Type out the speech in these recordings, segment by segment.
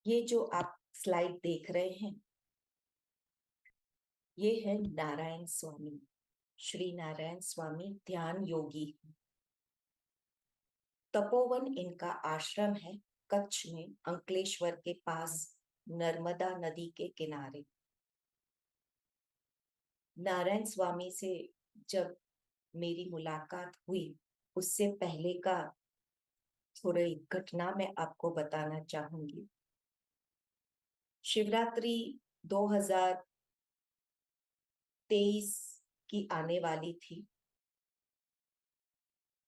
ये जो आप स्लाइड देख रहे हैं, ये है नारायण स्वामी। श्री नारायण स्वामी ध्यान योगी। तपोवन इनका आश्रम है, कच्छ में अंकलेश्वर के पास, नर्मदा नदी के किनारे। नारायण स्वामी से जब मेरी मुलाकात हुई, उससे पहले का थोड़ी घटना मैं आपको बताना चाहूंगी। शिवरात्रि 2023 की आने वाली थी।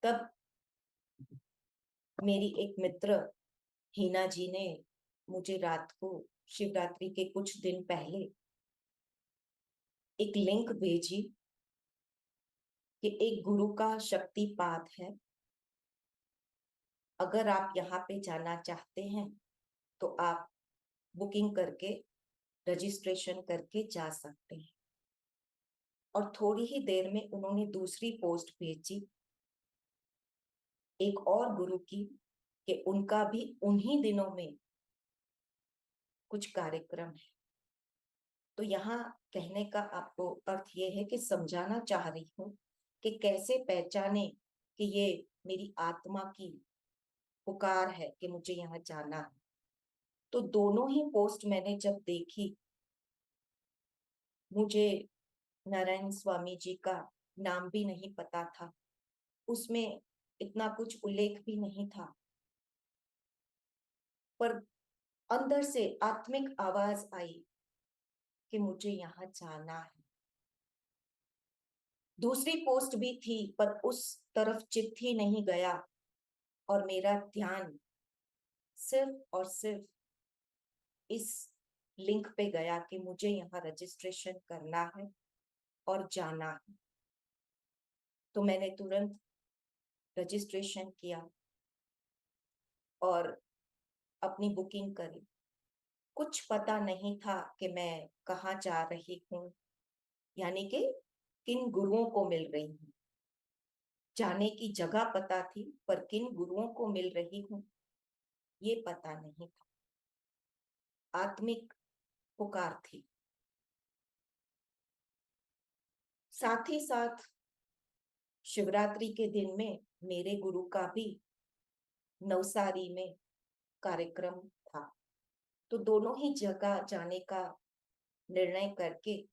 तब मेरी एक मित्र हीना जी ने मुझे रात को, शिवरात्रि के कुछ दिन पहले, एक लिंक भेजी कि एक गुरु का शक्तिपात है। अगर आप यहाँ पे जाना चाहते हैं तो आप बुकिंग करके, रजिस्ट्रेशन करके जा सकते हैं। और थोड़ी ही देर में उन्होंने दूसरी पोस्ट भेजी एक और गुरु की, कि उनका भी उन्हीं दिनों में कुछ कार्यक्रम है। तो यहाँ कहने का आपको अर्थ ये है कि समझाना चाह रही हूँ कि कैसे पहचाने कि ये मेरी आत्मा की पुकार है कि मुझे यहाँ जाना है। तो दोनों ही पोस्ट मैंने जब देखी, मुझे नारायण स्वामी जी का नाम भी नहीं पता था, उसमें इतना कुछ उल्लेख भी नहीं था, पर अंदर से आत्मिक आवाज आई कि मुझे यहाँ जाना है। दूसरी पोस्ट भी थी पर उस तरफ चित्त ही नहीं गया, और मेरा ध्यान सिर्फ और सिर्फ इस लिंक पे गया कि मुझे यहाँ रजिस्ट्रेशन करना है और जाना है। तो मैंने तुरंत रजिस्ट्रेशन किया और अपनी बुकिंग करी। कुछ पता नहीं था कि मैं कहाँ जा रही हूँ, यानी कि किन गुरुओं को मिल रही हूँ। जाने की जगह पता थी, पर किन गुरुओं को मिल रही हूँ ये पता नहीं था। आत्मिक पुकार थी। साथ ही साथ शिवरात्रि के दिन में मेरे गुरु का भी नवसारी में कार्यक्रम था। तो दोनों ही जगह जाने का निर्णय करके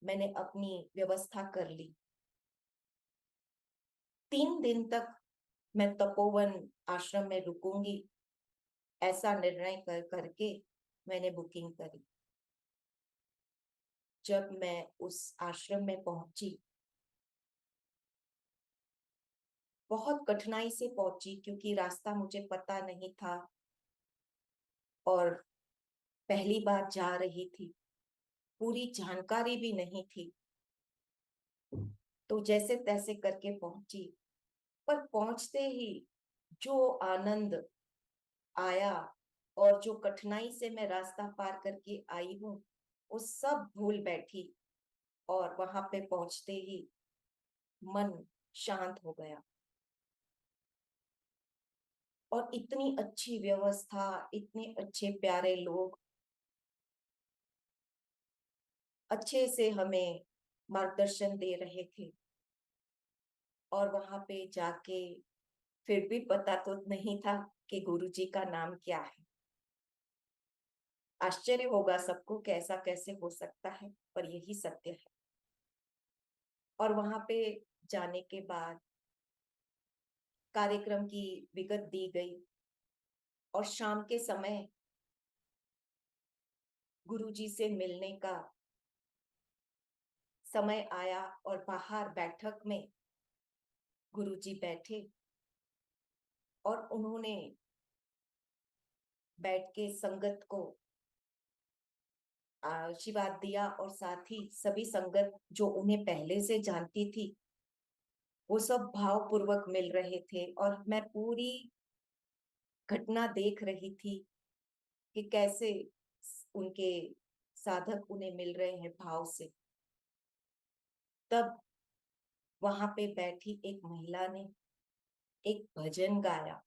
मैंने अपनी व्यवस्था कर ली। 3 दिन तक मैं तपोवन आश्रम में रुकूंगी, ऐसा निर्णय करके मैंने बुकिंग करी। जब मैं उस आश्रम में पहुंची, बहुत कठिनाई से पहुंची क्योंकि रास्ता मुझे पता नहीं था और पहली बार जा रही थी, पूरी जानकारी भी नहीं थी। तो जैसे तैसे करके पहुंची, पर पहुंचते ही जो आनंद आया और जो कठिनाई से मैं रास्ता पार करके आई हूँ, वो सब भूल बैठी। और वहां पे पहुंचते ही मन शांत हो गया। और इतनी अच्छी व्यवस्था, इतने अच्छे प्यारे लोग अच्छे से हमें मार्गदर्शन दे रहे थे। और वहां पे जाके फिर भी पता तो नहीं था कि गुरुजी का नाम क्या है। आश्चर्य होगा सबको कि ऐसा कैसे हो सकता है, पर यही सत्य है। और वहां पे जाने के बाद कार्यक्रम की विगत दी गई, और शाम के समय गुरुजी से मिलने का समय आया। और बाहर बैठक में गुरुजी बैठे और उन्होंने बैठ के संगत को आशीर्वाद दिया, और साथ ही सभी संगत जो उन्हें पहले से जानती थी, वो सब भावपूर्वक मिल रहे थे। और मैं पूरी घटना देख रही थी कि कैसे उनके साधक उन्हें मिल रहे हैं भाव से। तब वहां पे बैठी एक महिला ने एक भजन गाया।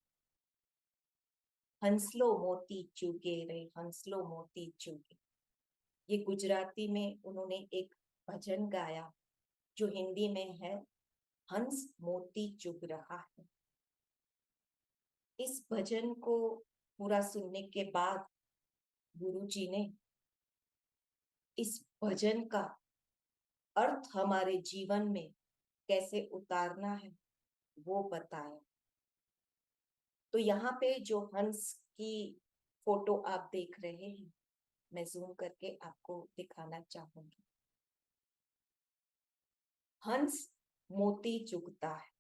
हंसलो मोती चुगे रे, हंसलो मोती चुगे। ये गुजराती में उन्होंने एक भजन गाया जो हिंदी में है, हंस मोती चुग रहा है। इस भजन को पूरा सुनने के बाद गुरुजी ने इस भजन का अर्थ हमारे जीवन में कैसे उतारना है वो बताया। तो यहाँ पे जो हंस की फोटो आप देख रहे हैं, मैं जूम करके आपको दिखाना चाहूंगी। हंस मोती चुगता है।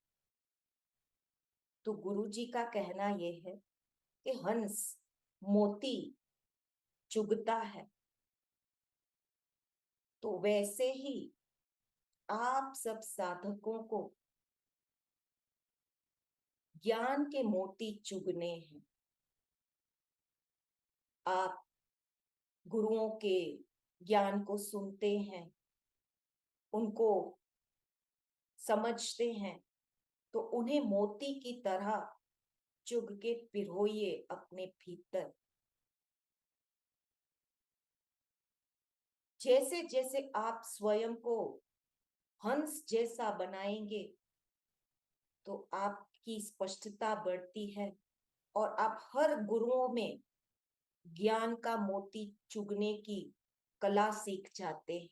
तो गुरुजी का कहना यह है कि हंस मोती चुगता है, तो वैसे ही आप सब साधकों को ज्ञान के मोती चुगने हैं। आप गुरुओं के ज्ञान को सुनते हैं, उनको समझते हैं, तो उन्हें मोती की तरह चुग के पिरोइए अपने भीतर। जैसे जैसे आप स्वयं को हंस जैसा बनाएंगे तो आपकी स्पष्टता बढ़ती है और आप हर गुरुओं में ज्ञान का मोती चुगने की कला सीख जाते हैं।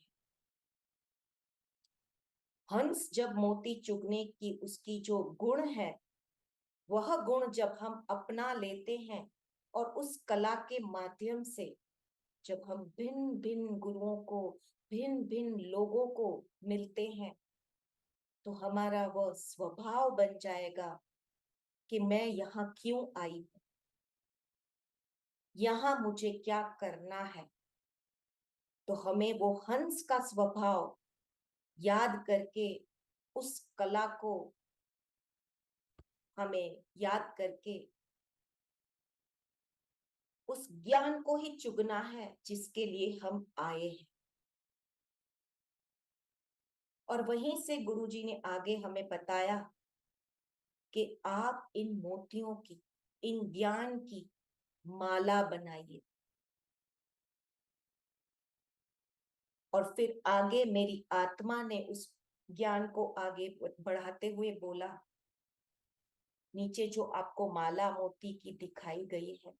हंस जब मोती चुगने की उसकी जो गुण है, वह गुण जब हम अपना लेते हैं और उस कला के माध्यम से जब हम भिन्न भिन्न गुरुओं को, भिन्न भिन्न लोगों को मिलते हैं, तो हमारा वह स्वभाव बन जाएगा कि मैं यहाँ क्यों आई हूँ, यहाँ मुझे क्या करना है। तो हमें वो हंस का स्वभाव याद करके उस कला को हमें याद करके उस ज्ञान को ही चुगना है जिसके लिए हम आए हैं। और वहीं से गुरुजी ने आगे हमें बताया कि आप इन मोतियों की, इन ज्ञान की माला बनाइए। और फिर आगे मेरी आत्मा ने उस ज्ञान को आगे बढ़ाते हुए बोला, नीचे जो आपको माला मोती की दिखाई गई है,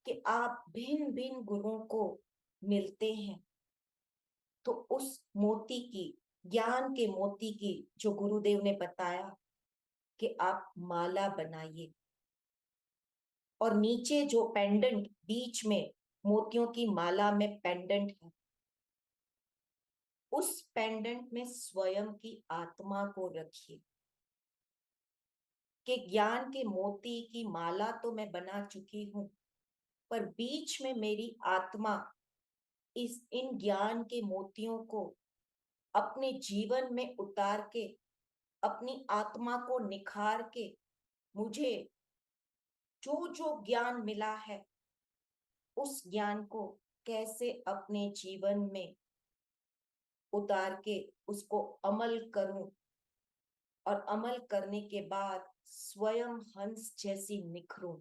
कि आप भिन्न भिन्न गुरुओं को मिलते हैं, तो उस मोती की, ज्ञान के मोती की जो गुरुदेव ने बताया कि आप माला बनाइए। और नीचे जो पेंडेंट बीच में मोतियों की माला में पेंडेंट है, उस पेंडेंट में स्वयं की आत्मा को रखिए। कि ज्ञान के मोती की माला तो मैं बना चुकी हूं, पर बीच में मेरी आत्मा इन ज्ञान के मोतियों को अपने जीवन में उतार के, अपनी आत्मा को निखार के, मुझे जो जो ज्ञान मिला है उस ज्ञान को कैसे अपने जीवन में उतार के उसको अमल करूं, और अमल करने के बाद स्वयं हंस जैसी निखरूं।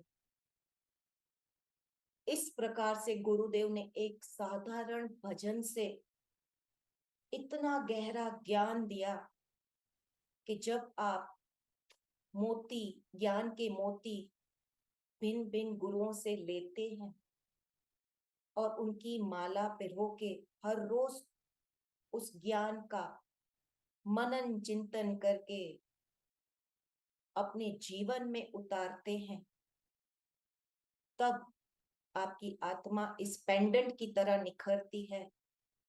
इस प्रकार से गुरुदेव ने एक साधारण भजन से इतना गहरा ज्ञान दिया कि जब आप मोती, ज्ञान के मोती भिन्न भिन्न गुरुओं से लेते हैं और उनकी माला पिरो के हर रोज उस ज्ञान का मनन चिंतन करके अपने जीवन में उतारते हैं, तब आपकी आत्मा इस पेंडेंट की तरह निखरती है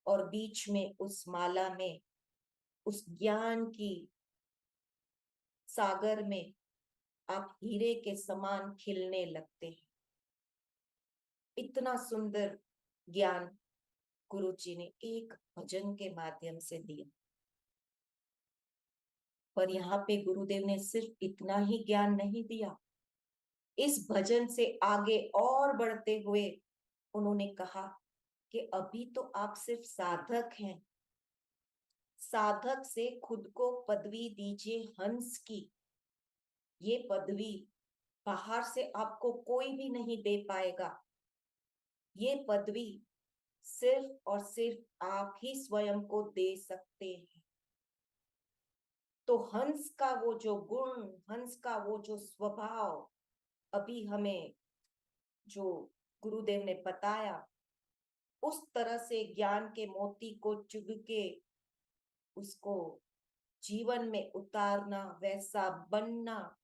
और बीच में उस माला में, उस ज्ञान की सागर में आप हीरे के समान खिलने लगते हैं। इतना सुंदर ज्ञान गुरुजी ने एक भजन के माध्यम से दिया। पर यहाँ पे गुरुदेव ने सिर्फ इतना ही ज्ञान नहीं दिया, इस भजन से आगे और बढ़ते हुए उन्होंने कहा कि अभी तो आप सिर्फ साधक हैं, साधक से खुद को पदवी दीजिए हंस की। ये पदवी बाहर से आपको कोई भी नहीं दे पाएगा। ये पदवी सिर्फ और सिर्फ आप ही स्वयं को दे सकते हैं। तो हंस का वो जो गुण, हंस का वो जो स्वभाव अभी हमें जो गुरुदेव ने बताया, उस तरह से ज्ञान के मोती को चुग के उसको जीवन में उतारना, वैसा बनना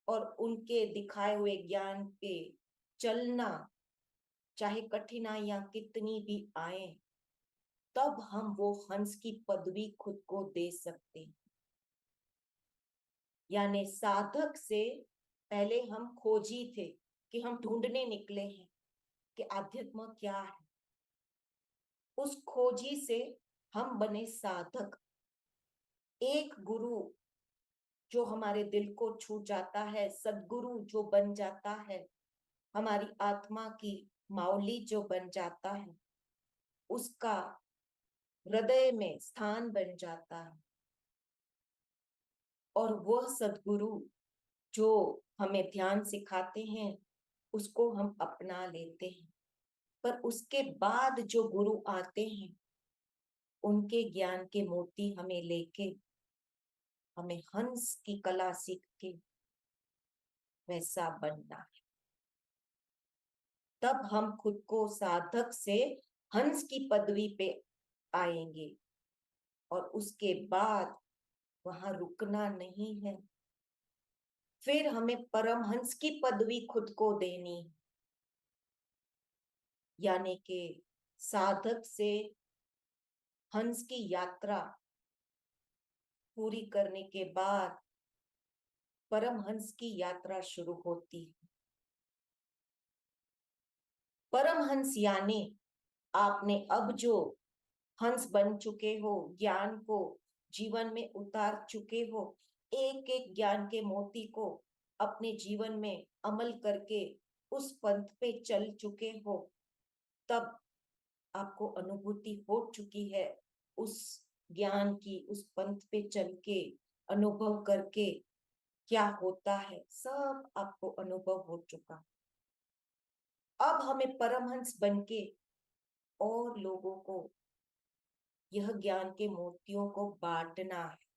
और उनके दिखाए हुए ज्ञान पे चलना, चाहे कठिनाइयां कितनी भी आए, तब हम वो हंस की पदवी खुद को दे सकते हैं। यानी साधक से पहले हम खोजी थे कि हम ढूंढने निकले हैं कि आध्यात्म क्या है। उस खोजी से हम बने साधक। एक गुरु जो हमारे दिल को छू जाता है, सद्गुरु जो बन जाता है, हमारी आत्मा की माउली जो बन जाता है, उसका हृदय में स्थान बन जाता है। और वह सद्गुरु जो हमें ध्यान सिखाते हैं, उसको हम अपना लेते हैं। पर उसके बाद जो गुरु आते हैं, उनके ज्ञान के मोती हमें लेके, हमें हंस की कला सीख के वैसा बनना है। तब हम खुद को साधक से हंस की पदवी पे आएंगे और उसके बाद वहां रुकना नहीं है। फिर हमें परमहंस की पदवी खुद को देनी है। यानी कि साधक से हंस की यात्रा पूरी करने के बाद परमहंस की यात्रा शुरू होती है। परमहंस यानी आपने अब जो हंस बन चुके हो, ज्ञान को जीवन में उतार चुके हो, एक एक ज्ञान के मोती को अपने जीवन में अमल करके उस पंथ पे चल चुके हो, तब आपको अनुभूति हो चुकी है उस ज्ञान की, उस पंथ पे चल के अनुभव करके क्या होता है, सब आपको अनुभव हो चुका। अब हमें परमहंस बनके और लोगों को यह ज्ञान के मोतियों को बांटना है।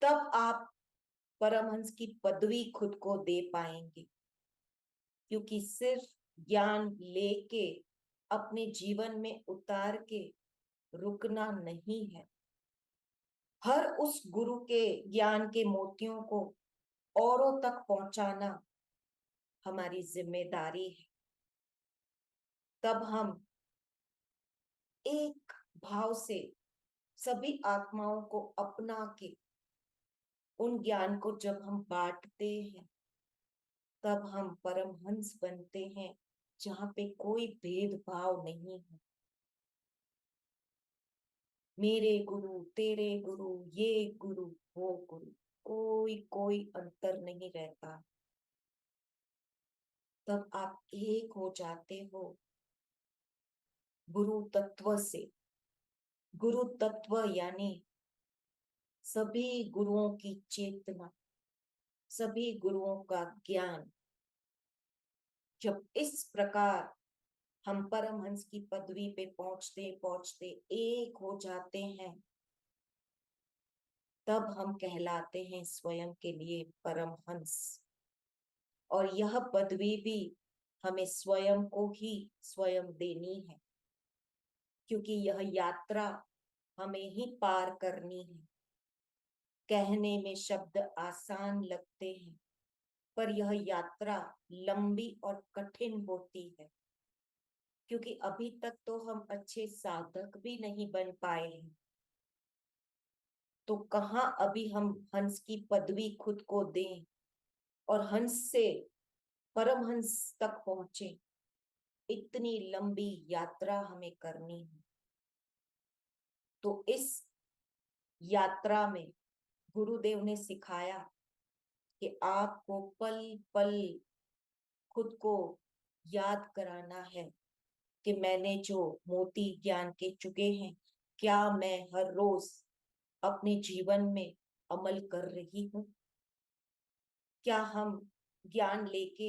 तब आप परमहंस की पदवी खुद को दे पाएंगे। क्योंकि सिर्फ ज्ञान लेके अपने जीवन में उतार के रुकना नहीं है। हर उस गुरु के ज्ञान के मोतियों को औरों तक पहुंचाना हमारी जिम्मेदारी है। तब हम एक भाव से सभी आत्माओं को अपना के उन ज्ञान को जब हम बांटते हैं, तब हम परमहंस बनते हैं, जहां पे कोई भेदभाव नहीं है। मेरे गुरु, तेरे गुरु, ये गुरु, वो गुरु, कोई अंतर नहीं रहता। तब आप एक हो जाते हो गुरु तत्व से। गुरु तत्व यानी सभी गुरुओं की चेतना, सभी गुरुओं का ज्ञान। जब इस प्रकार हम परमहंस की पदवी पे पहुंचते पहुंचते एक हो जाते हैं, तब हम कहलाते हैं स्वयं के लिए परमहंस। और यह पदवी भी हमें स्वयं को ही स्वयं देनी है, क्योंकि यह यात्रा हमें ही पार करनी है। कहने में शब्द आसान लगते हैं, पर यह यात्रा लंबी और कठिन होती है। क्योंकि अभी तक तो हम अच्छे साधक भी नहीं बन पाए हैं, तो कहाँ अभी हम हंस की पदवी खुद को दें और हंस से परमहंस तक पहुंचे। इतनी लंबी यात्रा हमें करनी है। तो इस यात्रा में गुरुदेव ने सिखाया कि आपको पल पल खुद को याद कराना है कि मैंने जो मोती ज्ञान के चुके हैं, क्या मैं हर रोज अपने जीवन में अमल कर रही हूँ। क्या हम ज्ञान लेके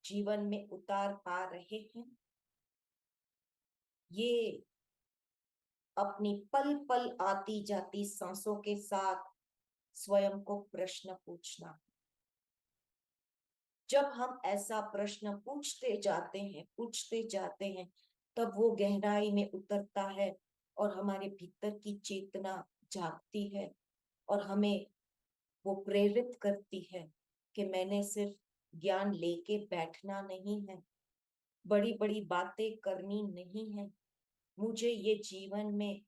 जीवन में उतार पा रहे हैं? ये अपनी पल पल आती जाती सांसों के साथ स्वयं को प्रश्न पूछना। जब हम ऐसा प्रश्न पूछते जाते हैं, तब वो गहराई में उतरता है और हमारे भीतर की चेतना जागती है और हमें वो प्रेरित करती है कि मैंने सिर्फ ज्ञान लेके बैठना नहीं है, बड़ी बड़ी बातें करनी नहीं है, मुझे ये जीवन में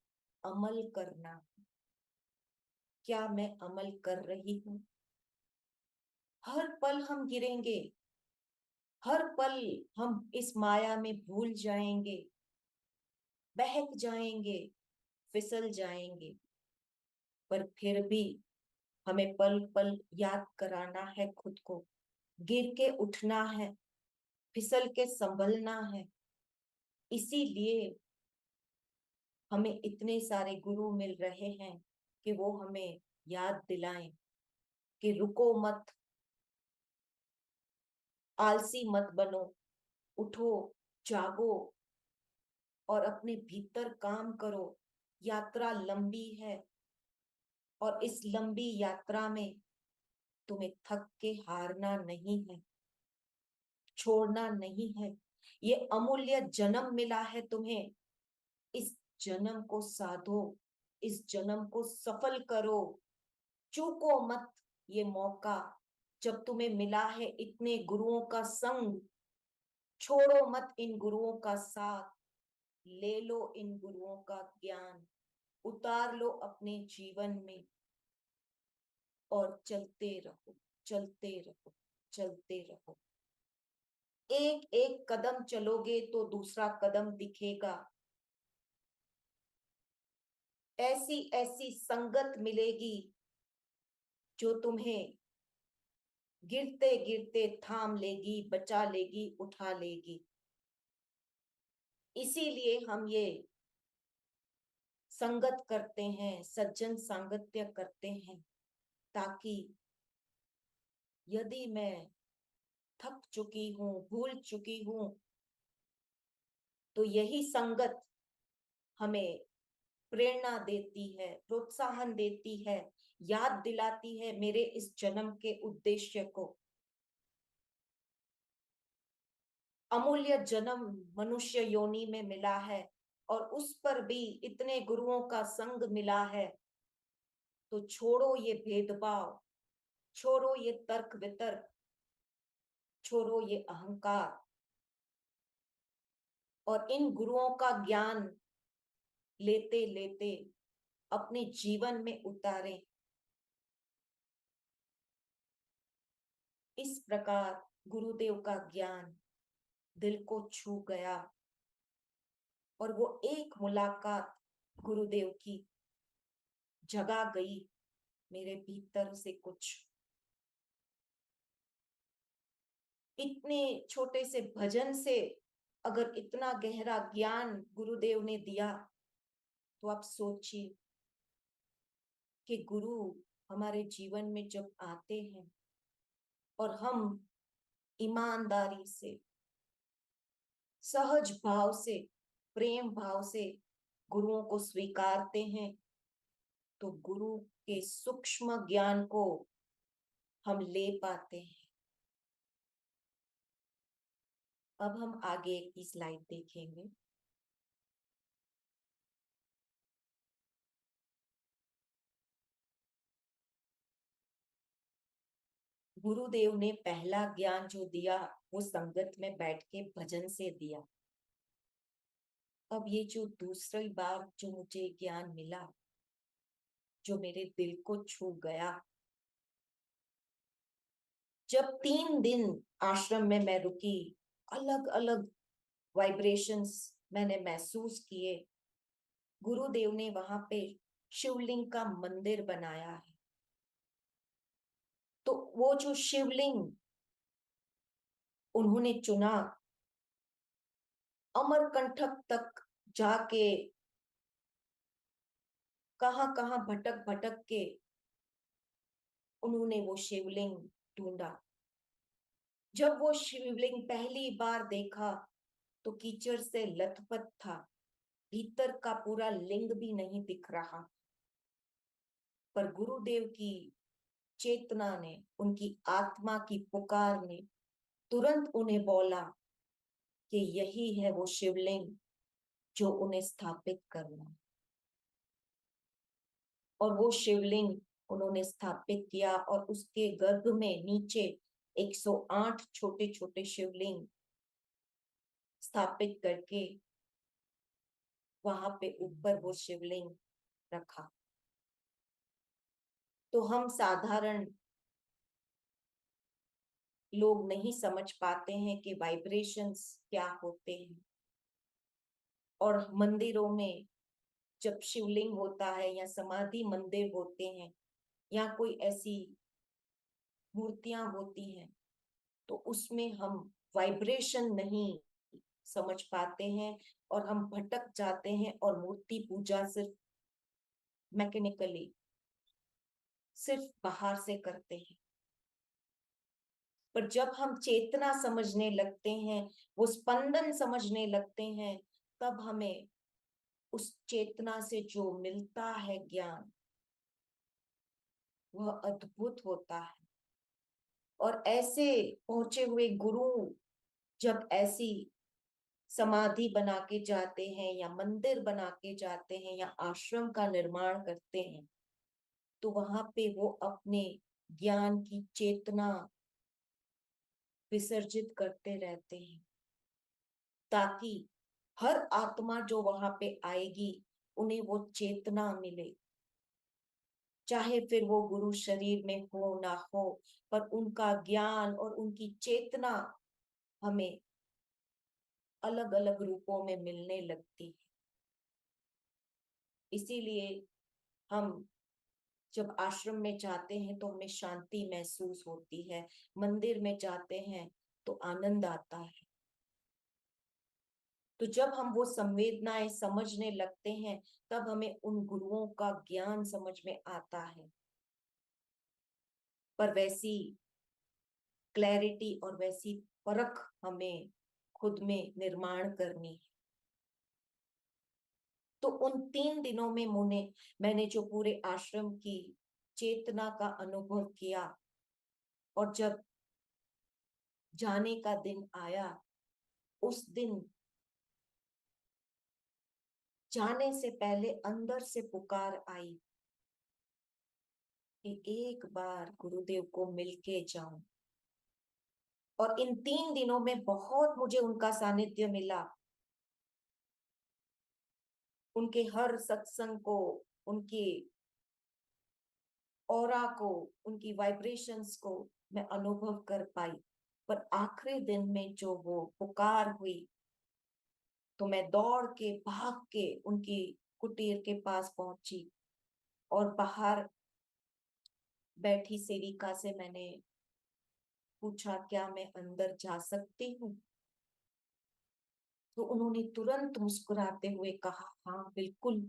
अमल करना है। क्या मैं अमल कर रही हूँ? हर पल हम गिरेंगे, हर पल हम इस माया में भूल जाएंगे, बहक जाएंगे, फिसल जाएंगे, पर फिर भी हमें पल पल याद कराना है खुद को, गिर के उठना है, फिसल के संभलना है। इसीलिए हमें इतने सारे गुरु मिल रहे हैं कि वो हमें याद दिलाएं कि रुको मत, आलसी मत बनो, उठो, जागो और अपने भीतर काम करो। यात्रा लंबी है और इस लंबी यात्रा में तुम्हें थक के हारना नहीं है, छोड़ना नहीं है। ये अमूल्य जन्म मिला है तुम्हें, इस जन्म को साधो, इस जन्म को सफल करो। चूको मत ये मौका, जब तुम्हें मिला है इतने गुरुओं का संग। छोड़ो मत इन गुरुओं का साथ, ले लो इन गुरुओं का ज्ञान, उतार लो अपने जीवन में और चलते रहो, चलते रहो, चलते रहो। एक एक कदम चलोगे तो दूसरा कदम दिखेगा। ऐसी ऐसी संगत मिलेगी जो तुम्हें गिरते गिरते थाम लेगी, बचा लेगी, उठा लेगी। इसीलिए हम ये संगत करते हैं, सज्जन सांगत्य करते हैं, ताकि यदि मैं थक चुकी हूं, भूल चुकी हूं, तो यही संगत हमें प्रेरणा देती है, प्रोत्साहन देती है, याद दिलाती है मेरे इस जन्म के उद्देश्य को। अमूल्य जन्म मनुष्य योनि में मिला है और उस पर भी इतने गुरुओं का संग मिला है। तो छोड़ो ये भेदभाव, छोड़ो ये तर्क वितर्क, छोड़ो ये अहंकार और इन गुरुओं का ज्ञान लेते लेते अपने जीवन में उतारें। इस प्रकार गुरुदेव का ज्ञान दिल को छू गया और वो एक मुलाकात गुरुदेव की जगा गई मेरे भीतर से कुछ। इतने छोटे से भजन से अगर इतना गहरा ज्ञान गुरुदेव ने दिया, तो आप सोचिए कि गुरु हमारे जीवन में जब आते हैं और हम ईमानदारी से, सहज भाव से, प्रेम भाव से गुरुओं को स्वीकारते हैं, तो गुरु के सूक्ष्म ज्ञान को हम ले पाते हैं। अब हम आगे की स्लाइड देखेंगे। गुरुदेव ने पहला ज्ञान जो दिया वो संगत में बैठ के भजन से दिया। अब ये जो दूसरी बार जो मुझे ज्ञान मिला, जो मेरे दिल को छू गया, जब 3 दिन आश्रम में मैं रुकी, अलग अलग वाइब्रेशंस मैंने महसूस किए। गुरुदेव ने वहां पे शिवलिंग का मंदिर बनाया है। तो वो जो शिवलिंग उन्होंने चुना, अमरकंटक तक जाके कहां कहां भटक भटक के उन्होंने वो शिवलिंग ढूंढा। जब वो शिवलिंग पहली बार देखा तो कीचड़ से लथपथ था, भीतर का पूरा लिंग भी नहीं दिख रहा। पर गुरुदेव की चेतना ने, उनकी आत्मा की पुकार ने तुरंत उन्हें बोला कि यही है वो शिवलिंग जो उन्हें स्थापित करना। और वो शिवलिंग उन्होंने स्थापित किया और उसके गर्भ में नीचे 108 छोटे छोटे शिवलिंग स्थापित करके वहां पे ऊपर वो शिवलिंग रखा। तो हम साधारण लोग नहीं समझ पाते हैं कि वाइब्रेशंस क्या होते हैं। और मंदिरों में जब शिवलिंग होता है या समाधि मंदिर होते हैं या कोई ऐसी मूर्तियां होती हैं, तो उसमें हम वाइब्रेशन नहीं समझ पाते हैं और हम भटक जाते हैं और मूर्ति पूजा सिर्फ मैकेनिकली, सिर्फ बाहर से करते हैं। पर जब हम चेतना समझने लगते हैं, वो स्पंदन समझने लगते हैं, तब हमें उस चेतना से जो मिलता है ज्ञान, वह अद्भुत होता है। और ऐसे पहुंचे हुए गुरु जब ऐसी समाधि बना के जाते हैं या मंदिर बना के जाते हैं या आश्रम का निर्माण करते हैं, तो वहां पे वो अपने ज्ञान की चेतना विसर्जित करते रहते हैं, ताकि हर आत्मा जो वहां पे आएगी उन्हें वो चेतना मिले। चाहे फिर वो गुरु शरीर में हो ना हो, पर उनका ज्ञान और उनकी चेतना हमें अलग अलग रूपों में मिलने लगती है। इसीलिए हम जब आश्रम में जाते हैं तो हमें शांति महसूस होती है, मंदिर में जाते हैं तो आनंद आता है। तो जब हम वो संवेदनाएं समझने लगते हैं, तब हमें उन गुरुओं का ज्ञान समझ में आता है। पर वैसी क्लैरिटी और वैसी परख हमें खुद में निर्माण करनी है। तो उन 3 दिनों में मैंने जो पूरे आश्रम की चेतना का अनुभव किया, और जब जाने का दिन आया, उस दिन जाने से पहले अंदर से पुकार आई कि एक बार गुरुदेव को मिलके जाऊं। और इन 3 दिनों में बहुत मुझे उनका सानिध्य मिला। उनके हर सत्संग को, उनकी ऑरा को, उनकी वाइब्रेशंस को मैं अनुभव कर पाई। पर आखिरी दिन में जो वो पुकार हुई, तो मैं दौड़ के भाग के उनकी कुटीर के पास पहुंची और बाहर बैठी सेविका से मैंने पूछा, क्या मैं अंदर जा सकती हूँ? तो उन्होंने तुरंत मुस्कुराते हुए कहा, हाँ बिल्कुल।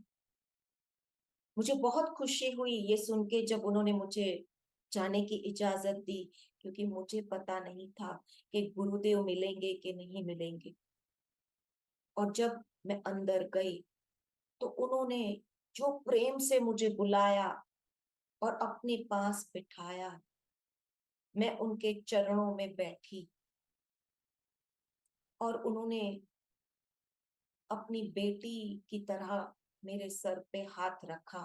मुझे बहुत खुशी हुई ये सुन के जब उन्होंने मुझे जाने की इजाजत दी, क्योंकि मुझे पता नहीं था कि गुरुदेव मिलेंगे कि नहीं मिलेंगे। और जब मैं अंदर गई तो उन्होंने जो प्रेम से मुझे बुलाया और अपने पास बिठाया, मैं उनके चरणों में बैठी और उन्होंने अपनी बेटी की तरह मेरे सर पे हाथ रखा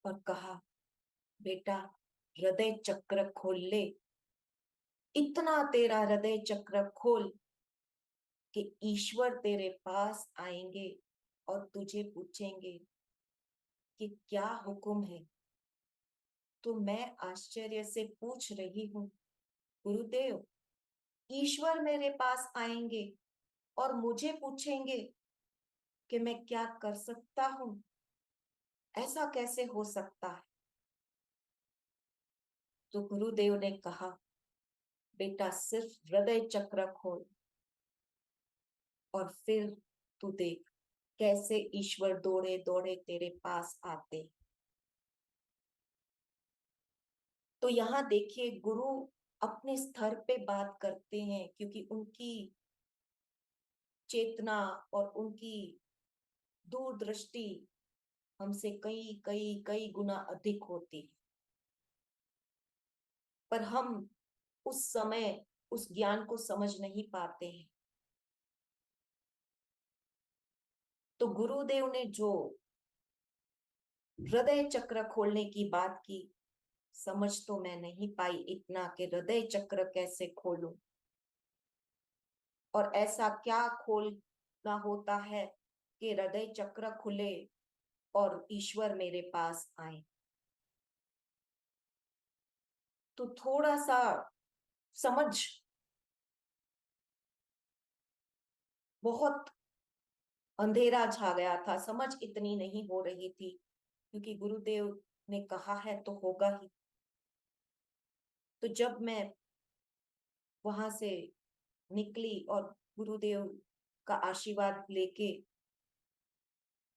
और कहा, बेटा हृदय चक्र खोल ले, इतना तेरा हृदय चक्र खोल कि ईश्वर तेरे पास आएंगे और तुझे पूछेंगे कि क्या हुक्म है। तो मैं आश्चर्य से पूछ रही हूँ, गुरुदेव, ईश्वर मेरे पास आएंगे और मुझे पूछेंगे कि मैं क्या कर सकता हूँ? ऐसा कैसे हो सकता है? तो गुरुदेव ने कहा, बेटा सिर्फ हृदय चक्र खोल और फिर तू देख कैसे ईश्वर दौड़े दौड़े तेरे पास आते। तो यहाँ देखिए, गुरु अपने स्तर पे बात करते हैं, क्योंकि उनकी चेतना और उनकी दूरदृष्टि हमसे कई कई कई गुना अधिक होती है। पर हम उस समय उस ज्ञान को समझ नहीं पाते हैं। तो गुरुदेव ने जो हृदय चक्र खोलने की बात की, समझ तो मैं नहीं पाई इतना कि हृदय चक्र कैसे खोलूं, और ऐसा क्या खोलना होता है कि हृदय चक्र खुले और ईश्वर मेरे पास आए। तो थोड़ा सा समझ, बहुत अंधेरा छा गया था, समझ इतनी नहीं हो रही थी, क्योंकि गुरुदेव ने कहा है तो होगा ही। तो जब मैं वहां से निकली और गुरुदेव का आशीर्वाद लेके,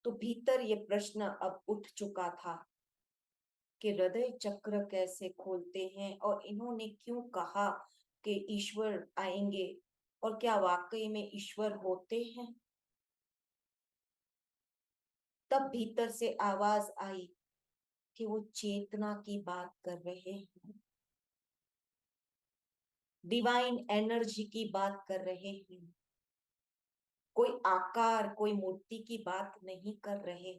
तो भीतर ये प्रश्न अब उठ चुका था कि हृदय चक्र कैसे खोलते हैं, और इन्होंने क्यों कहा कि ईश्वर आएंगे, और क्या वाकई में ईश्वर होते हैं। तब भीतर से आवाज आई कि वो चेतना की बात कर रहे हैं, डिवाइन एनर्जी की बात कर रहे हैं, कोई आकार कोई मूर्ति की बात नहीं कर रहे।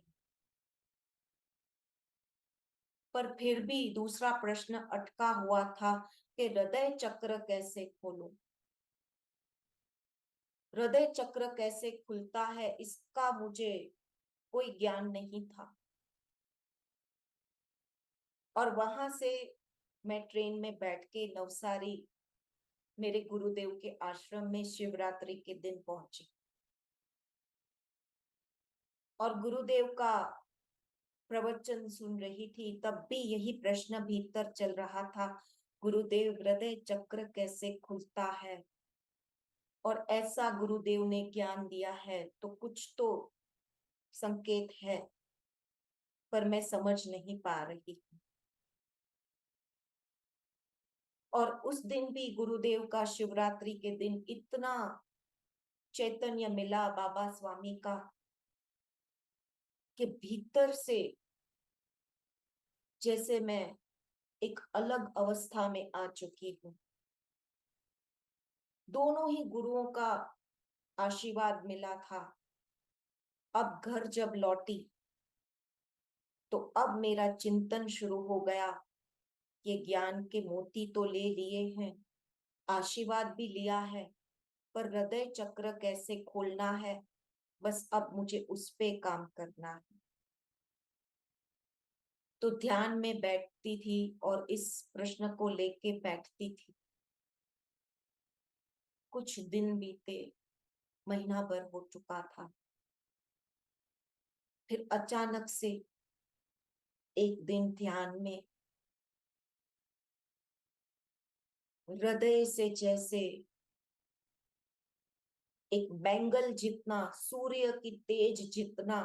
पर फिर भी दूसरा प्रश्न अटका हुआ था कि हृदय चक्र कैसे खोलूं। हृदय चक्र कैसे खुलता है इसका मुझे कोई ज्ञान नहीं था। और वहां से मैं ट्रेन में बैठ के नवसारी मेरे गुरुदेव के आश्रम में शिवरात्रि के दिन पहुंची, और गुरुदेव का प्रवचन सुन रही थी। तब भी यही प्रश्न भीतर चल रहा था, गुरुदेव हृदय चक्र कैसे खुलता है, और ऐसा गुरुदेव ने ज्ञान दिया है तो कुछ तो संकेत है, पर मैं समझ नहीं पा रही। और उस दिन भी गुरुदेव का शिवरात्रि के दिन इतना चैतन्य मिला बाबा स्वामी का कि भीतर से जैसे मैं एक अलग अवस्था में आ चुकी हूँ। दोनों ही गुरुओं का आशीर्वाद मिला था। अब घर जब लौटी तो अब मेरा चिंतन शुरू हो गया। ये ज्ञान के मोती तो ले लिए हैं, आशीर्वाद भी लिया है, पर हृदय चक्र कैसे खोलना है, बस अब मुझे उस पे काम करना है। तो ध्यान में बैठती थी और इस प्रश्न को लेके बैठती थी। कुछ दिन बीते, महीना भर हो चुका था। फिर अचानक से एक दिन ध्यान में हृदय से जैसे एक बैंगल जितना, सूर्य की तेज जितना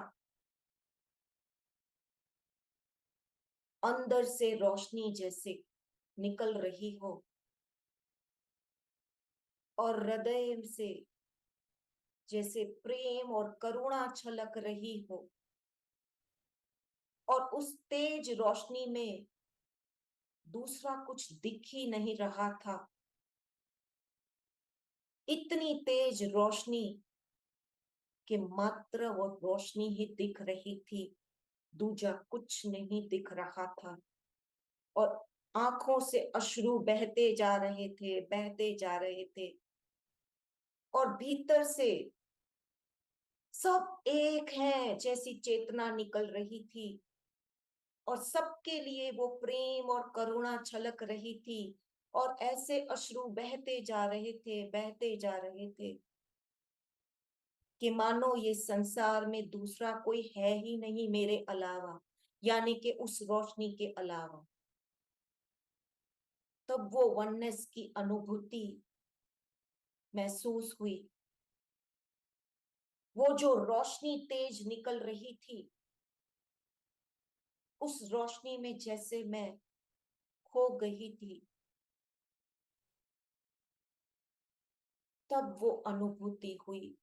अंदर से रोशनी जैसे निकल रही हो, और हृदय से जैसे प्रेम और करुणा छलक रही हो, और उस तेज रोशनी में दूसरा कुछ दिख ही नहीं रहा था। इतनी तेज रोशनी कि मात्र वो रोशनी ही दिख रही थी, दूजा कुछ नहीं दिख रहा था। और आंखों से अश्रु बहते जा रहे थे, बहते जा रहे थे, और भीतर से सब एक है जैसी चेतना निकल रही थी, और सबके लिए वो प्रेम और करुणा छलक रही थी। और ऐसे अश्रु बहते जा रहे थे, बहते जा रहे थे, कि मानो ये संसार में दूसरा कोई है ही नहीं मेरे अलावा, यानी कि उस रोशनी के अलावा। तब वो वननेस की अनुभूति महसूस हुई। वो जो रोशनी तेज निकल रही थी, उस रोशनी में जैसे मैं खो गई थी। तब वो अनुभूति हुई।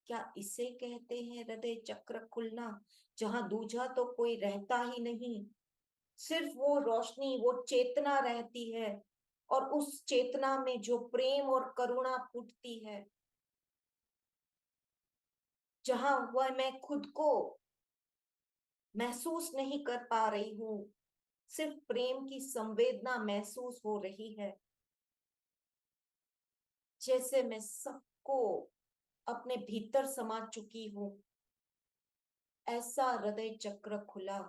क्या इसे कहते हैं हृदय चक्र खुलना, जहां दूजा तो कोई रहता ही नहीं, सिर्फ वो रोशनी, वो चेतना रहती है, और उस चेतना में जो प्रेम और करुणा फूटती है, जहां वह मैं खुद को महसूस नहीं कर पा रही हूं, सिर्फ प्रेम की संवेदना महसूस हो रही है, जैसे मैं सबको अपने भीतर समा चुकी हूं। ऐसा हृदय चक्र खुला,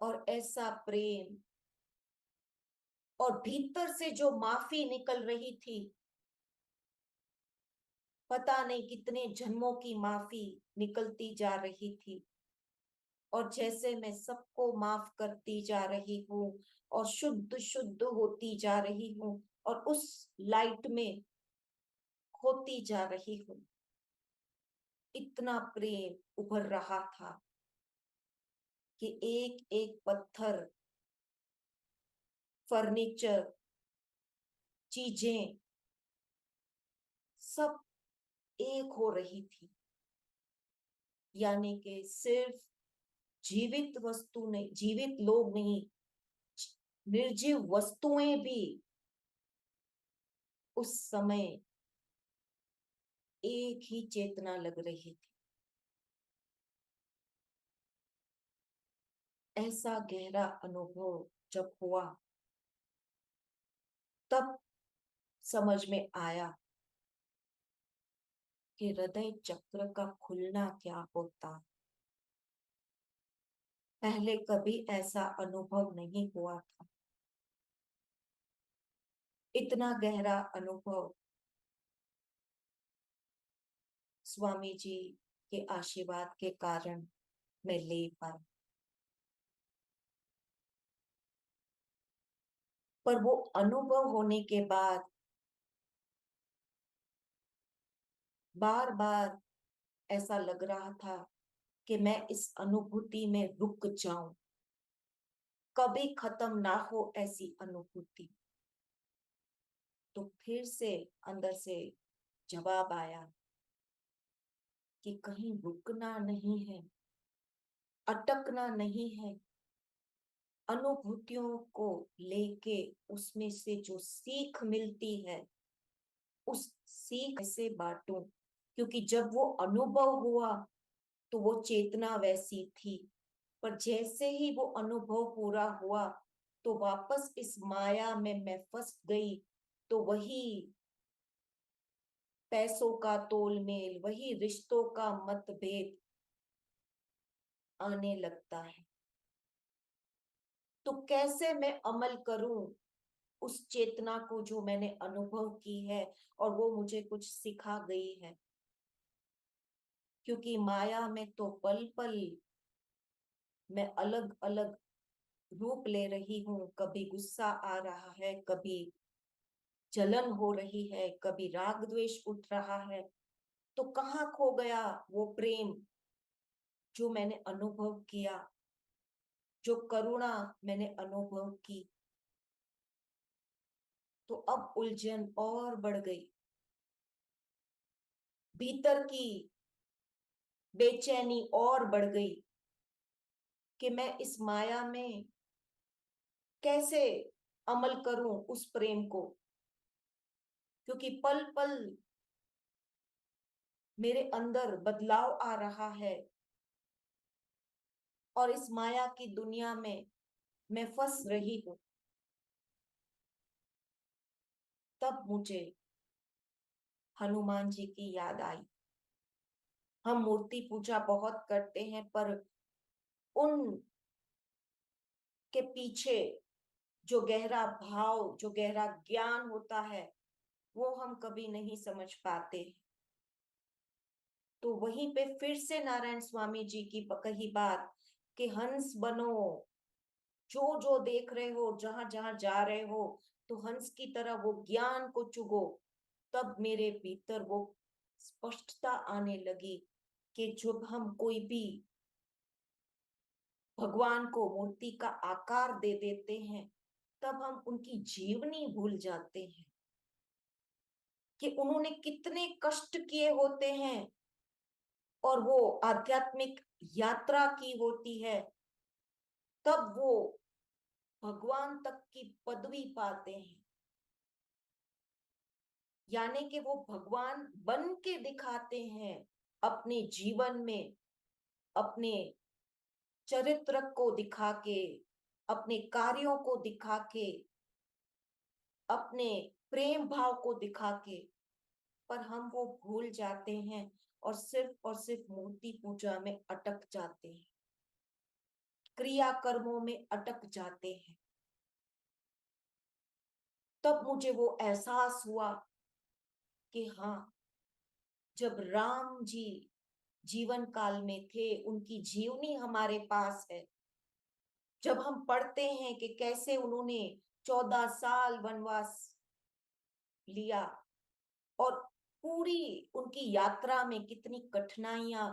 और ऐसा प्रेम, और भीतर से जो माफी निकल रही थी, पता नहीं कितने जन्मों की माफी निकलती जा रही थी, और जैसे मैं सबको माफ करती जा रही हूँ और शुद्ध शुद्ध होती जा रही हूँ, और उस लाइट में खोती जा रही हूँ, इतना प्रेम उभर रहा था कि एक एक पत्थर, फर्नीचर, चीजें, सब एक हो रही थी। यानी कि सिर्फ जीवित वस्तु नहीं, जीवित लोग नहीं, निर्जीव वस्तुएं भी उस समय एक ही चेतना लग रही थी। ऐसा गहरा अनुभव जब हुआ, तब समझ में आया कि हृदय चक्र का खुलना क्या होता। पहले कभी ऐसा अनुभव नहीं हुआ था। इतना गहरा अनुभव स्वामी जी के आशीर्वाद के कारण मैं ले पाई। पर वो अनुभव होने के बाद बार बार ऐसा लग रहा था कि मैं इस अनुभूति में रुक जाऊं, कभी खत्म ना हो ऐसी अनुभूति। तो फिर से अंदर से जवाब आया कि कहीं रुकना नहीं है, अटकना नहीं है, अनुभूतियों को लेके उसमें से जो सीख मिलती है, उस सीख से बांटूं। क्योंकि जब वो अनुभव हुआ तो वो चेतना वैसी थी, पर जैसे ही वो अनुभव पूरा हुआ तो वापस इस माया में मैं फंस गई। तो वही पैसों का तोलमेल, वही रिश्तों का मतभेद आने लगता है। तो कैसे मैं अमल करूं उस चेतना को जो मैंने अनुभव की है और वो मुझे कुछ सिखा गई है। क्योंकि माया में तो पल पल मैं अलग अलग रूप ले रही हूँ, कभी गुस्सा आ रहा है, कभी जलन हो रही है, कभी राग द्वेष उठ रहा है। तो कहाँ खो गया वो प्रेम जो मैंने अनुभव किया, जो करुणा मैंने अनुभव की। तो अब उलझन और बढ़ गई, भीतर की बेचैनी और बढ़ गई कि मैं इस माया में कैसे अमल करूं उस प्रेम को। क्योंकि पल पल मेरे अंदर बदलाव आ रहा है, और इस माया की दुनिया में मैं फंस रही हूं। तब मुझे हनुमान जी की याद आई। हम मूर्ति पूजा बहुत करते हैं, पर उन के पीछे जो गहरा भाव, जो गहरा ज्ञान होता है, वो हम कभी नहीं समझ पाते। तो वहीं पे फिर से नारायण स्वामी जी की कही बात कि हंस बनो, जो जो देख रहे हो, जहां जहां जा रहे हो, तो हंस की तरह वो ज्ञान को चुगो। तब मेरे भीतर वो स्पष्टता आने लगी कि जब हम कोई भी भगवान को मूर्ति का आकार दे देते हैं, तब हम उनकी जीवनी भूल जाते हैं। कि उन्होंने कितने कष्ट किए होते हैं और वो आध्यात्मिक यात्रा की होती है, तब वो भगवान तक की पदवी पाते हैं। यानी कि वो भगवान बन के दिखाते हैं अपने जीवन में, अपने चरित्र को दिखा के, अपने कार्यों को दिखा के, अपने प्रेम भाव को दिखा के। पर हम वो भूल जाते हैं और सिर्फ मूर्ति पूजा में अटक जाते हैं, क्रिया कर्मों में अटक जाते हैं। तब मुझे वो एहसास हुआ कि हाँ, जब राम जी जीवन काल में थे, उनकी जीवनी हमारे पास है। जब हम पढ़ते हैं कि कैसे उन्होंने 14 साल वनवास लिया और पूरी उनकी यात्रा में कितनी कठिनाइयां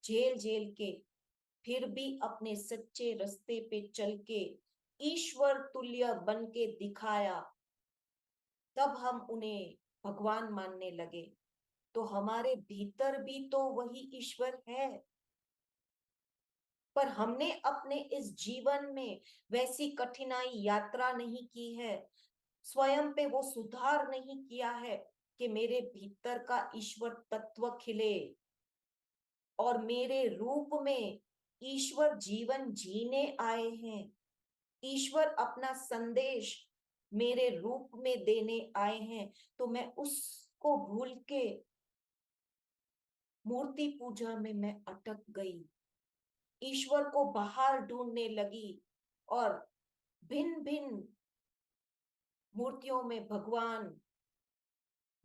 झेल झेल के फिर भी अपने सच्चे रास्ते पे चल के ईश्वर तुल्य बन के दिखाया, तब हम उन्हें भगवान मानने लगे। तो हमारे भीतर भी तो वही ईश्वर है, पर हमने अपने इस जीवन में वैसी कठिनाई यात्रा नहीं की है, स्वयं पे वो सुधार नहीं किया है कि मेरे भीतर का ईश्वर तत्व खिले और मेरे रूप में ईश्वर जीवन जीने आए हैं। ईश्वर अपना संदेश मेरे रूप में देने आए हैं। तो मैं उसको भूल के मूर्ति पूजा में मैं अटक गई, ईश्वर को बाहर ढूंढने लगी और भिन्न भिन्न मूर्तियों में भगवान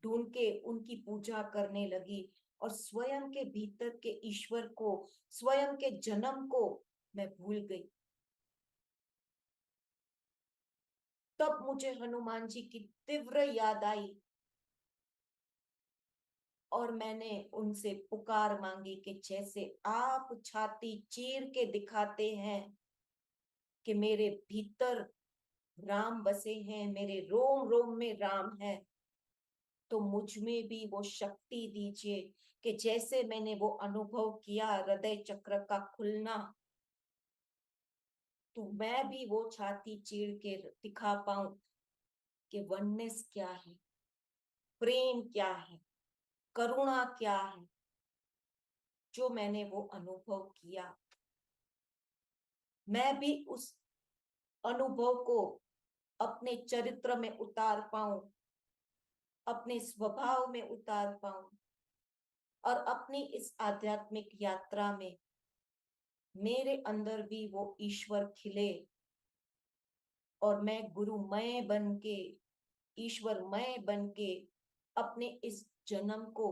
ढूंढ के उनकी पूजा करने लगी और स्वयं के भीतर के ईश्वर को, स्वयं के जन्म को मैं भूल गई। तब मुझे हनुमान जी की तीव्र याद आई और मैंने उनसे पुकार मांगी कि जैसे आप छाती चीर के दिखाते हैं कि मेरे भीतर राम बसे हैं, मेरे रोम रोम में राम है, तो मुझ में भी वो शक्ति दीजिए कि जैसे मैंने वो अनुभव किया हृदय चक्र का खुलना, तो मैं भी वो छाती चीर के दिखा पाऊं कि वननेस क्या है, प्रेम क्या है, करुणा क्या है, जो मैंने वो अनुभव किया। मैं भी उस अनुभव को अपने चरित्र में उतार पाऊं, अपने स्वभाव में उतार पाऊं और अपनी इस आध्यात्मिक यात्रा में मेरे अंदर भी वो ईश्वर खिले और मैं गुरुमय बन के, ईश्वरमय बन के अपने इस जन्म को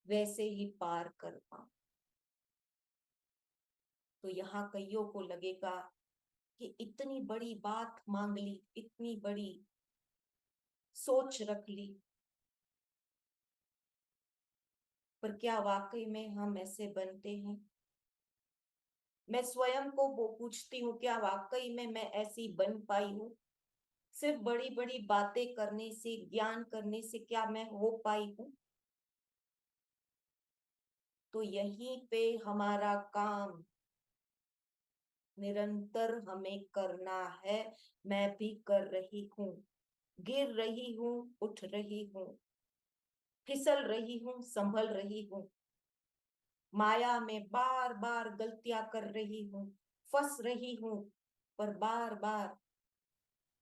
वैसे ही पार कर पाऊं। तो यहाँ कईयों को लगेगा कि इतनी बड़ी बात मांग ली, इतनी बड़ी सोच रख ली, पर क्या वाकई में हम ऐसे बनते हैं? मैं स्वयं को वो पूछती हूँ, क्या वाकई में मैं ऐसी बन पाई हूँ? सिर्फ बड़ी बड़ी बातें करने से, ज्ञान करने से क्या मैं हो पाई हूँ? तो यहीं पे हमारा काम निरंतर हमें करना है। मैं भी कर रही हूँ, गिर रही हूँ, उठ रही हूँ, फिसल रही हूँ, संभल रही हूँ, माया में बार बार गलतियां कर रही हूँ, फंस रही हूँ, पर बार बार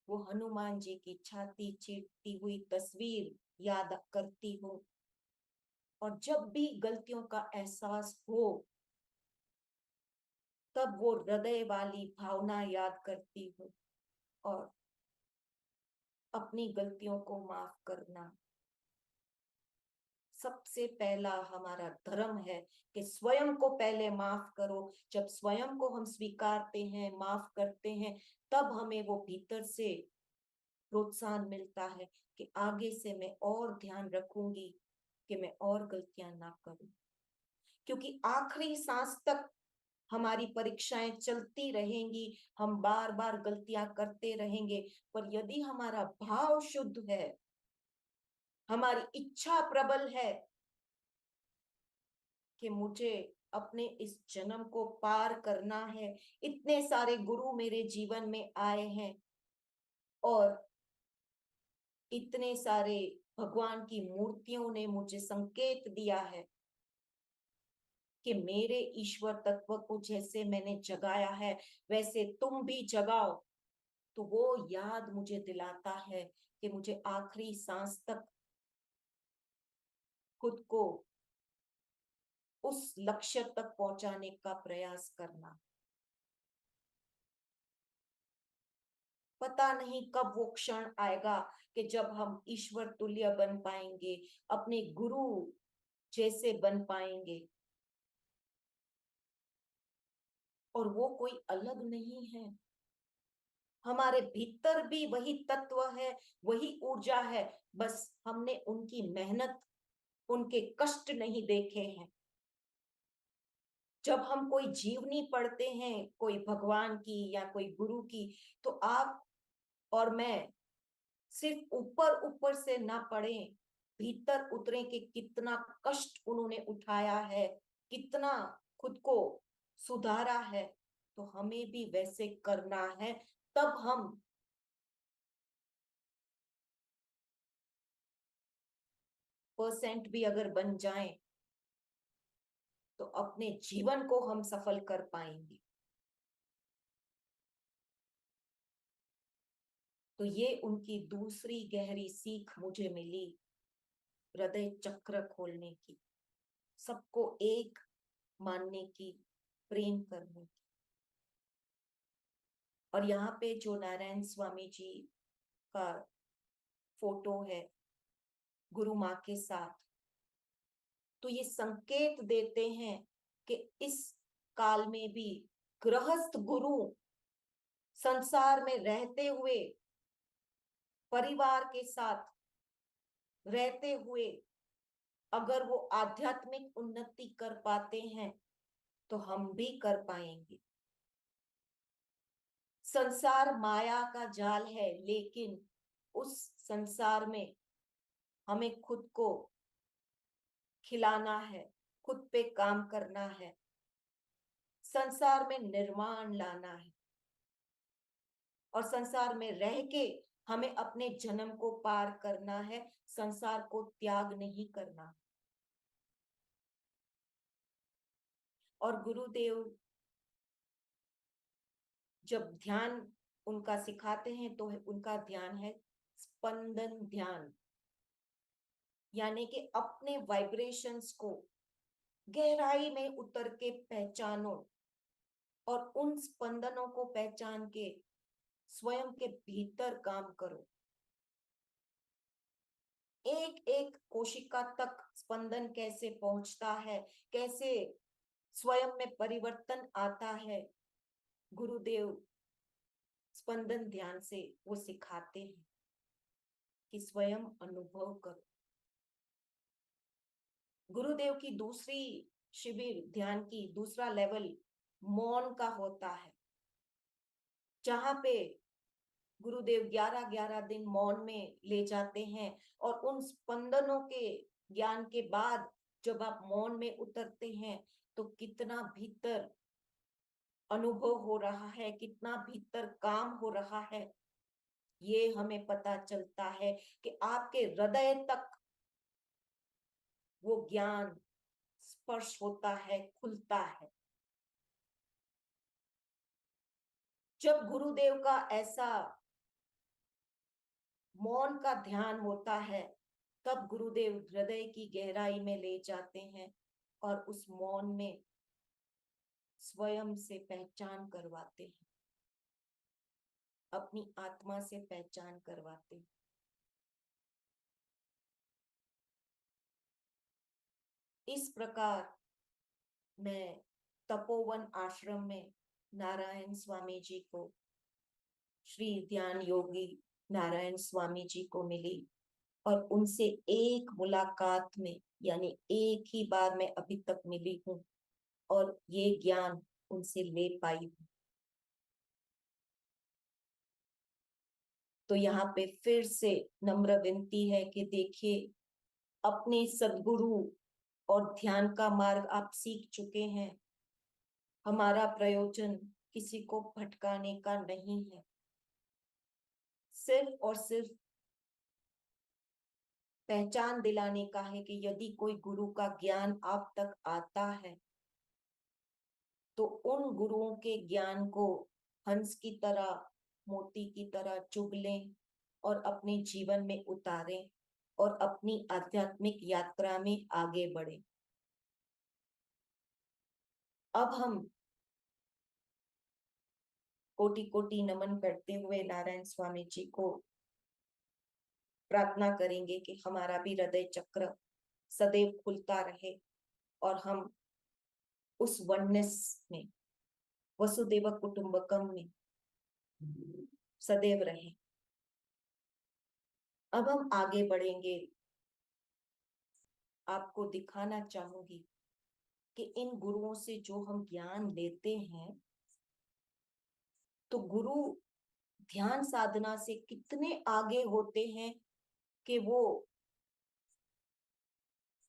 वो हनुमान जी की छाती चीरती हुई तस्वीर याद करती हूँ। और जब भी गलतियों का एहसास हो, तब वो हृदय वाली भावना याद करती हूँ और अपनी गलतियों को माफ करना सबसे पहला हमारा धर्म है कि स्वयं को पहले माफ करो। जब स्वयं को हम स्वीकारते हैं, माफ करते हैं, तब हमें वो भीतर से प्रोत्साहन मिलता है कि आगे से मैं और ध्यान रखूंगी कि मैं और गलतियां ना करूं, क्योंकि आखिरी सांस तक हमारी परीक्षाएं चलती रहेंगी, हम बार बार गलतियां करते रहेंगे, पर यदि हमारा भाव शुद्ध है, हमारी इच्छा प्रबल है कि मुझे अपने इस जन्म को पार करना है, इतने सारे गुरु मेरे जीवन में आए हैं और इतने सारे भगवान की मूर्तियों ने मुझे संकेत दिया है कि मेरे ईश्वर तत्व को जैसे मैंने जगाया है वैसे तुम भी जगाओ, तो वो याद मुझे दिलाता है कि मुझे आखिरी सांस तक खुद को उस लक्ष्य तक पहुंचाने का प्रयास करना। पता नहीं कब वो क्षण आएगा कि जब हम ईश्वर तुल्य बन पाएंगे, अपने गुरु जैसे बन पाएंगे, और वो कोई अलग नहीं है, हमारे भीतर भी वही तत्व है, वही ऊर्जा है, बस हमने उनकी मेहनत, उनके कष्ट नहीं देखे हैं। जब हम कोई जीवनी पढ़ते हैं कोई भगवान की या कोई गुरु की, तो आप और मैं सिर्फ ऊपर ऊपर से ना पढ़ें, भीतर उतरे कि कितना कष्ट उन्होंने उठाया है, कितना खुद को सुधारा है, तो हमें भी वैसे करना है। तब हम परसेंट भी अगर बन जाएं तो अपने जीवन को हम सफल कर पाएंगे। तो ये उनकी दूसरी गहरी सीख मुझे मिली, हृदय चक्र खोलने की, सबको एक मानने की, प्रेम करने की। और यहाँ पे जो नारायण स्वामी जी का फोटो है गुरु माँ के साथ, तो ये संकेत देते हैं कि इस काल में भी गृहस्थ गुरु संसार में रहते हुए, परिवार के साथ रहते हुए, अगर वो आध्यात्मिक उन्नति कर पाते हैं तो हम भी कर पाएंगे। संसार माया का जाल है, लेकिन उस संसार में हमें खुद को खिलाना है, खुद पे काम करना है, संसार में निर्माण लाना है, और संसार में रह के हमें अपने जन्म को पार करना है, संसार को त्याग नहीं करना। और गुरुदेव जब ध्यान उनका सिखाते हैं तो उनका ध्यान है स्पंदन ध्यान, यानी कि अपने वाइब्रेशंस को गहराई में उतर के पहचानो और उन स्पंदनों को पहचान के स्वयं के भीतर काम करो। एक एक कोशिका तक स्पंदन कैसे पहुंचता है, कैसे स्वयं में परिवर्तन आता है, गुरुदेव स्पंदन ध्यान से वो सिखाते हैं कि स्वयं अनुभव करो। गुरुदेव की दूसरी शिविर ध्यान की दूसरा लेवल मौन का होता है, जहां पे गुरुदेव 11-11 दिन मौन में ले जाते हैं, और उन स्पंदनों के ज्ञान के बाद जब आप मौन में उतरते हैं तो कितना भीतर अनुभव हो रहा है, कितना भीतर काम हो रहा है, ये हमें पता चलता है कि आपके हृदय तक वो ज्ञान स्पर्श होता है, खुलता है। जब गुरुदेव का ऐसा मौन का ध्यान होता है, तब गुरुदेव हृदय की गहराई में ले जाते हैं और उस मौन में स्वयं से पहचान करवाते हैं, अपनी आत्मा से पहचान करवाते हैं। इस प्रकार मैं तपोवन आश्रम में नारायण स्वामी जी को, श्री ध्यान योगी नारायण स्वामी जी को मिली, और उनसे एक मुलाकात में, यानी एक ही बार मैं अभी तक मिली हूँ, और ये ज्ञान उनसे ले पाई हूं। तो यहाँ पे फिर से नम्र विनती है कि देखिए, अपने सद्गुरु और ध्यान का मार्ग आप सीख चुके हैं। हमारा प्रयोजन किसी को भटकाने का नहीं है, सिर्फ और सिर्फ पहचान दिलाने का है कि यदि कोई गुरु का ज्ञान आप तक आता है तो उन गुरुओं के ज्ञान को हंस की तरह, मोती की तरह चुग लें और अपने जीवन में उतारें और अपनी आध्यात्मिक यात्रा में आगे बढ़े। अब हम कोटि कोटि नमन करते हुए नारायण स्वामी जी को प्रार्थना करेंगे कि हमारा भी हृदय चक्र सदैव खुलता रहे और हम उस वननेस में, वसुदेव कुटुंबकम में सदैव रहे। अब हम आगे बढ़ेंगे। आपको दिखाना चाहूंगी कि इन गुरुओं से जो हम ज्ञान लेते हैं, तो गुरु ध्यान साधना से कितने आगे होते हैं कि वो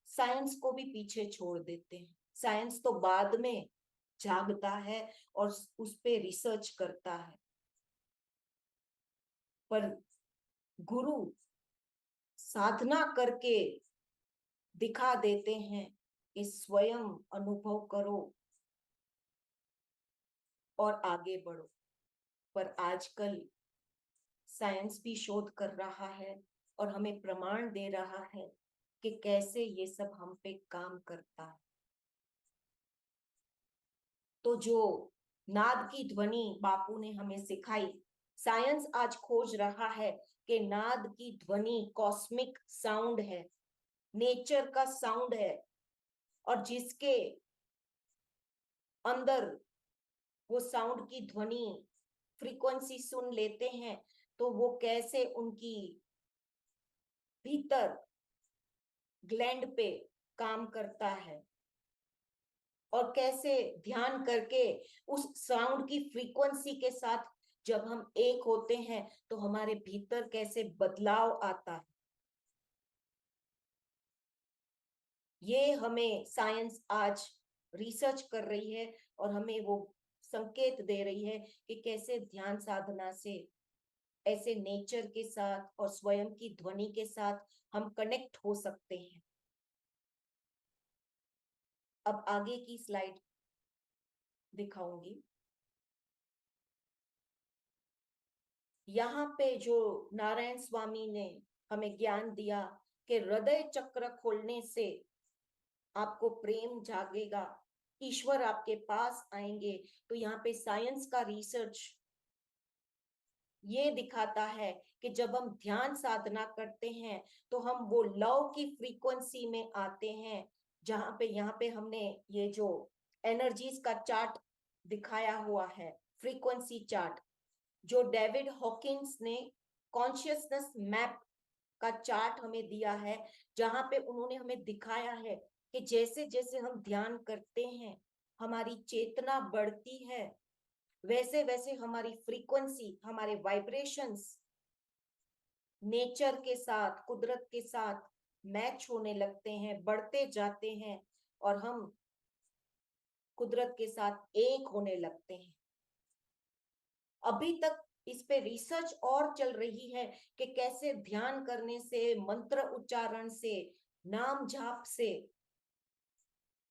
साइंस को भी पीछे छोड़ देते हैं। साइंस तो बाद में जागता है और उस पे रिसर्च करता है, पर गुरु साधना करके दिखा देते हैं कि स्वयं अनुभव करो और आगे बढ़ो। पर आजकल साइंस भी शोध कर रहा है और हमें प्रमाण दे रहा है कि कैसे ये सब हम पे काम करता है। तो जो नाद की ध्वनि बापू ने हमें सिखाई, साइंस आज खोज रहा है कि नाद की ध्वनि कॉस्मिक साउंड है, नेचर का साउंड है, और जिसके अंदर वो साउंड की ध्वनि फ्रीक्वेंसी सुन लेते हैं तो वो कैसे उनकी भीतर ग्लैंड पे काम करता है और कैसे ध्यान करके उस साउंड की फ्रीक्वेंसी के साथ जब हम एक होते हैं तो हमारे भीतर कैसे बदलाव आता है। ये हमें साइंस आज रिसर्च कर रही है और हमें वो संकेत दे रही है कि कैसे ध्यान साधना से ऐसे नेचर के साथ और स्वयं की ध्वनि के साथ हम कनेक्ट हो सकते हैं। अब आगे की स्लाइड दिखाऊंगी। यहाँ पे जो नारायण स्वामी ने हमें ज्ञान दिया कि हृदय चक्र खोलने से आपको प्रेम जागेगा, ईश्वर आपके पास आएंगे। तो यहाँ पे साइंस का रिसर्च ये दिखाता है कि जब हम ध्यान साधना करते हैं तो हम वो लव की फ्रीक्वेंसी में आते हैं, जहां पे यहाँ पे हमने ये जो एनर्जीज का चार्ट दिखाया हुआ है, फ्रीक्वेंसी चार्ट, जो डेविड हॉकिंस ने कॉन्शियसनेस मैप का चार्ट हमें दिया है, जहां पे उन्होंने हमें दिखाया है कि जैसे जैसे हम ध्यान करते हैं हमारी चेतना बढ़ती है, वैसे वैसे हमारी फ्रीक्वेंसी, हमारे वाइब्रेशंस नेचर के साथ, कुदरत के साथ मैच होने लगते हैं, बढ़ते जाते हैं और हम कुदरत के साथ एक होने लगते हैं। अभी तक इस पे रिसर्च और चल रही है कि कैसे ध्यान करने से, मंत्र उच्चारण से, नाम जाप से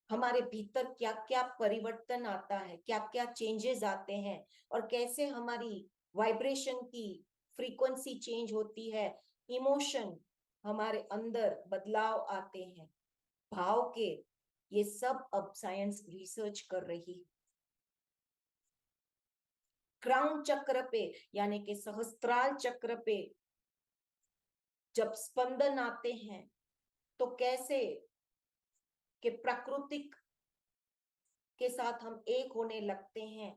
हमारे भीतर क्या क्या परिवर्तन आता है, क्या क्या चेंजेस आते हैं और कैसे हमारी वाइब्रेशन की फ्रीक्वेंसी चेंज होती है, इमोशन हमारे अंदर बदलाव आते हैं, भाव के। ये सब अब साइंस रिसर्च कर रही है। क्राउन चक्र पे यानी कि सहस्त्रार चक्र पे जब स्पंदन आते हैं तो कैसे कि प्राकृतिक के साथ हम एक होने लगते हैं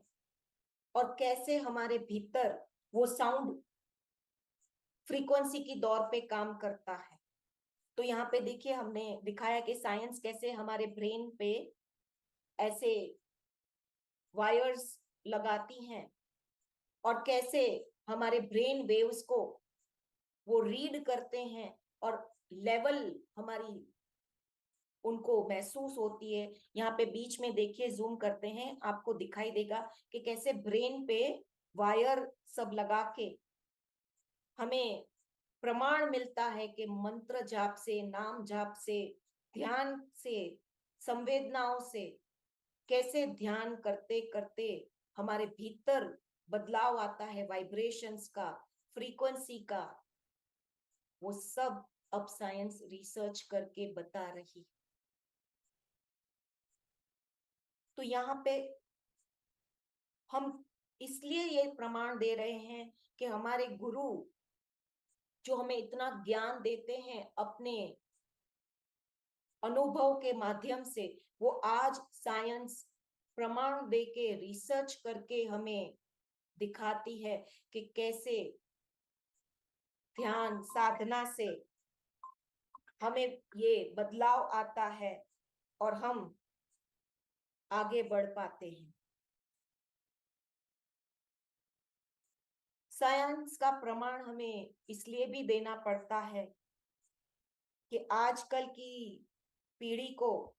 और कैसे हमारे भीतर वो साउंड फ्रीक्वेंसी की दौर पे काम करता है। तो यहाँ पे देखिए हमने दिखाया कि साइंस कैसे हमारे ब्रेन पे ऐसे वायर्स लगाती हैं और कैसे हमारे ब्रेन वेव्स को वो रीड करते हैं और लेवल हमारी उनको महसूस होती है। यहाँ पे बीच में देखिए, जूम करते हैं, आपको दिखाई देगा कि कैसे ब्रेन पे वायर सब लगा के हमें प्रमाण मिलता है कि मंत्र जाप से, नाम जाप से, ध्यान से, संवेदनाओं से कैसे ध्यान करते करते हमारे भीतर बदलाव आता है, वाइब्रेशंस का, फ्रीक्वेंसी का। वो सब अब साइंस रिसर्च करके बता रही। तो यहाँ पे हम इसलिए ये प्रमाण दे रहे हैं कि हमारे गुरु जो हमें इतना ज्ञान देते हैं अपने अनुभव के माध्यम से, वो आज साइंस प्रमाण देके, रिसर्च करके हमें दिखाती है कि कैसे ध्यान साधना से हमें ये बदलाव आता है और हम आगे बढ़ पाते हैं। साइंस का प्रमाण हमें इसलिए भी देना पड़ता है कि आजकल की पीढ़ी को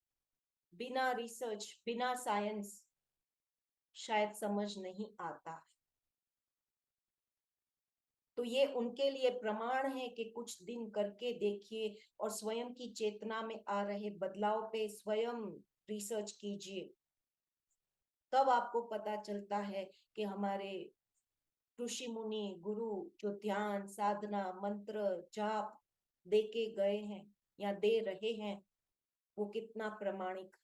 बिना रिसर्च, बिना साइंस शायद समझ नहीं आता। तो ये उनके लिए प्रमाण है कि कुछ दिन करके देखिए और स्वयं की चेतना में आ रहे बदलाव पे स्वयं रिसर्च कीजिए। तब आपको पता चलता है कि हमारे ऋषि मुनि गुरु जो ध्यान साधना मंत्र जाप दे के गए हैं या दे रहे हैं, वो कितना प्रामाणिक